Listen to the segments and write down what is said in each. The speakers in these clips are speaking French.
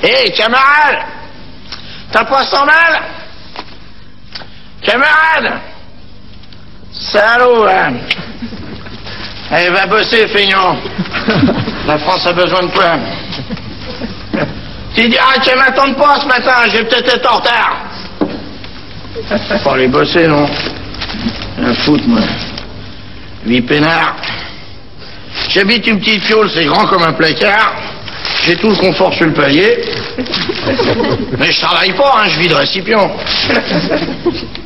Hé, camarade, t'as pas 100 balles? Camarade, salaud, hein. Allez, va bosser, feignant. La France a besoin de toi. Tu diras qu'elle m'attend pas ce matin, j'ai peut-être été en retard. Faut aller bosser, non? Un foot, moi. Vie peinard. J'habite une petite fiole, c'est grand comme un placard. J'ai tout le confort sur le palier. Mais je travaille pas, hein, je vide récipient.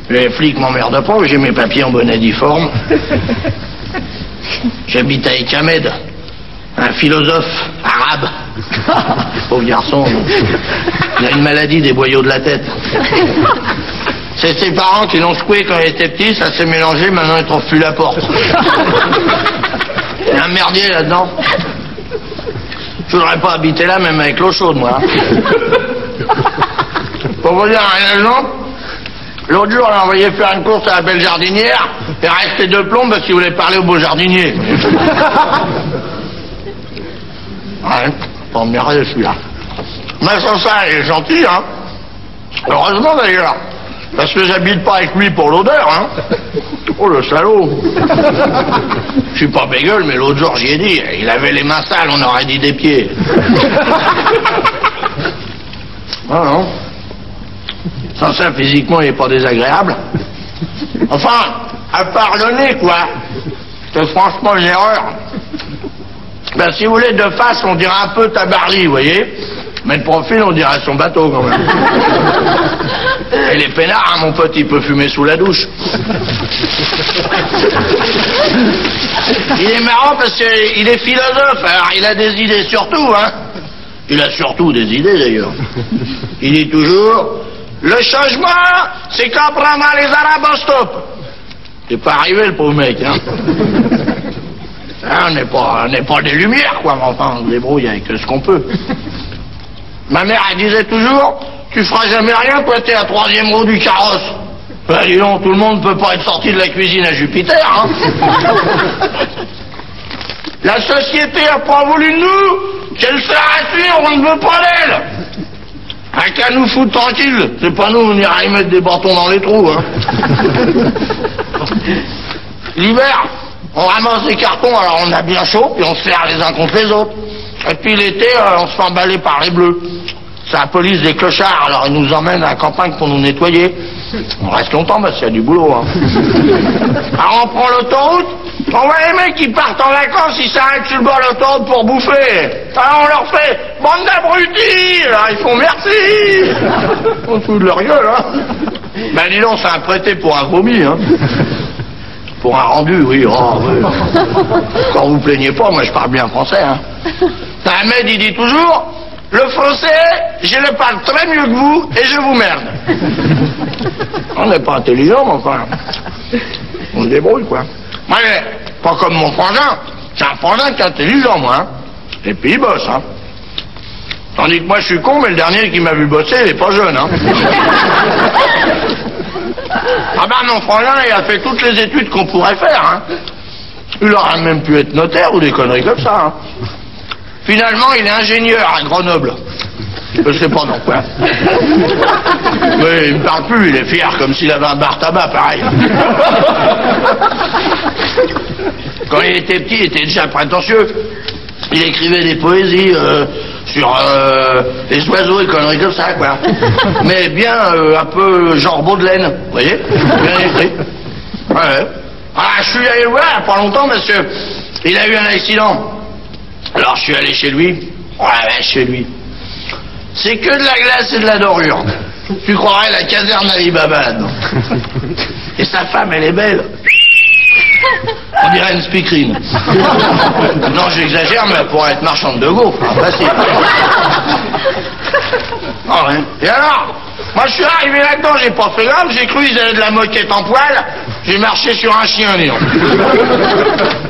Les flics m'emmerdent pas, j'ai mes papiers en bonnet difforme. J'habite avec Ahmed, un philosophe arabe. Pauvre garçon. Il a une maladie des boyaux de la tête. C'est ses parents qui l'ont secoué quand il était petit, ça s'est mélangé, maintenant il trouve plus la porte. Il y a un merdier là-dedans. Je voudrais pas habiter là, même avec l'eau chaude, moi. Pour vous dire un exemple, l'autre jour, on a envoyé faire une course à la belle jardinière, et resté 2 plombs parce qu'il voulait parler au beau jardinier. Ouais, pas emmerder celui-là. Mais sans ça, il est gentil, hein. Heureusement d'ailleurs. Parce que j'habite pas avec lui pour l'odeur, hein. Oh, le salaud. Je suis pas bégueule, mais l'autre jour, j'y ai dit. Il avait les mains sales, on aurait dit des pieds. Non, non. Sans ça, physiquement, il est pas désagréable. Enfin, à part le nez, quoi. C'est franchement une erreur. Ben, si vous voulez, de face, on dirait un peu Tabarly, vous voyez. Mais de profil, on dirait son bateau, quand même. Et les peinards, hein, mon pote, il peut fumer sous la douche. Il est marrant parce qu'il est philosophe, alors il a des idées sur tout, hein. Il a surtout des idées, d'ailleurs. Il dit toujours, le changement, c'est quand on prend les Arabes en stop. C'est pas arrivé, le pauvre mec, hein. Hein, on n'est pas des lumières, quoi, mais enfin, on se débrouille avec ce qu'on peut. Ma mère, elle disait toujours, tu feras jamais rien, toi, t'es à 3e roue du carrosse. Ben, dis donc, tout le monde ne peut pas être sorti de la cuisine à Jupiter, hein. La société a pas voulu de nous, qu'elle se rassure, on ne veut pas d'elle. Un qu'à nous foutre tranquille, c'est pas nous, on ira y mettre des bâtons dans les trous, hein. L'hiver, on ramasse des cartons, alors on a bien chaud, puis on se serre les uns contre les autres. Et puis l'été, on se fait emballer par les bleus. C'est la police des clochards, alors ils nous emmènent à la campagne pour nous nettoyer. On reste longtemps parce qu'il y a du boulot, hein. Alors on prend l'autoroute, on voit les mecs qui partent en vacances, ils s'arrêtent sur le bord de l'autoroute pour bouffer. Alors on leur fait « Bande d'abrutis !» Alors ils font « Merci !» On se fout de leur gueule, hein. Ben dis donc, c'est un prêté pour un vomi, hein. Pour un rendu, oui. Oh, oui. Quand vous plaignez pas, moi je parle bien français, hein. Ahmed, il dit toujours, le français, je le parle très mieux que vous et je vous merde. On n'est pas intelligent, mais enfin, on se débrouille, quoi. Moi, pas comme mon frangin. C'est un frangin qui est intelligent, moi, hein. Et puis il bosse, hein. Tandis que moi je suis con, mais le dernier qui m'a vu bosser, il est pas jeune, hein. Ah ben mon frangin, il a fait toutes les études qu'on pourrait faire, hein. Il aurait même pu être notaire ou des conneries comme ça, hein. Finalement, il est ingénieur à Grenoble. Je sais pas non quoi. Mais il me parle plus, il est fier comme s'il avait un bar tabac, pareil. Quand il était petit, il était déjà prétentieux. Il écrivait des poésies sur les oiseaux et conneries comme ça, quoi. Mais bien un peu genre Baudelaire, vous voyez. Bien écrit. Ouais. Ah, je suis allé le voir il n'y a pas longtemps parce que il a eu un accident. Alors je suis allé chez lui. Oh la vache, chez lui. C'est que de la glace et de la dorure. Tu croirais la caserne d'Ali Baba là-dedans. Et sa femme, elle est belle. On dirait une speakerine. Non, j'exagère, mais elle pourrait être marchande de gaufres. Hein, facile. Oh, ouais. Et alors, moi je suis arrivé là-dedans, j'ai pas fait grave, j'ai cru qu'ils avaient de la moquette en poil, j'ai marché sur un chien néant.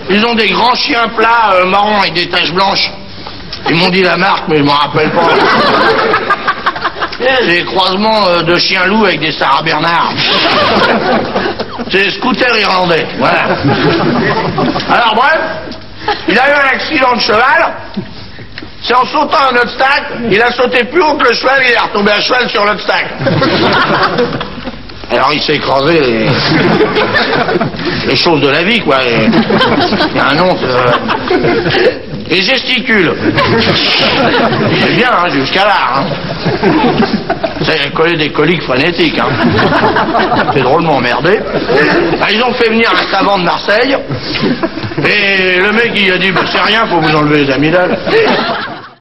Ils ont des grands chiens plats, marrons avec des taches blanches. Ils m'ont dit la marque, mais je m'en rappelle pas. Des croisements de chiens loups avec des Sarah Bernard. C'est des scooters irlandais, voilà. Alors bref, il a eu un accident de cheval, C'est en sautant un obstacle, il a sauté plus haut que le cheval, il est retombé à cheval sur l'obstacle. Alors il s'est écrasé les choses de la vie, quoi. Il y a un nom, et gesticule. C'est bien, hein, jusqu'à là. Hein. C'est collé des coliques phonétiques. Hein. C'est drôlement emmerdé. Ils ont fait venir un savant de Marseille. Et le mec, il a dit, bah, c'est rien, faut vous enlever les amygdales.